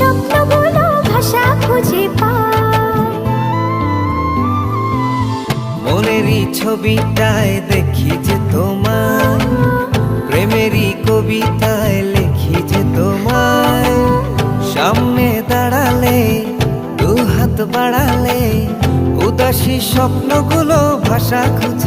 স্বপ্নগুলো ভাষা খুঁজে পায়। মনেরই ছবিটায় দেখি যে তোমায়, প্রেমেরই কবিতায় লিখি যে তোমায়। সামনে দাঁড়ালে দু হাত বাড়ালে উদাসী স্বপ্নগুলো ভাষা খুঁজে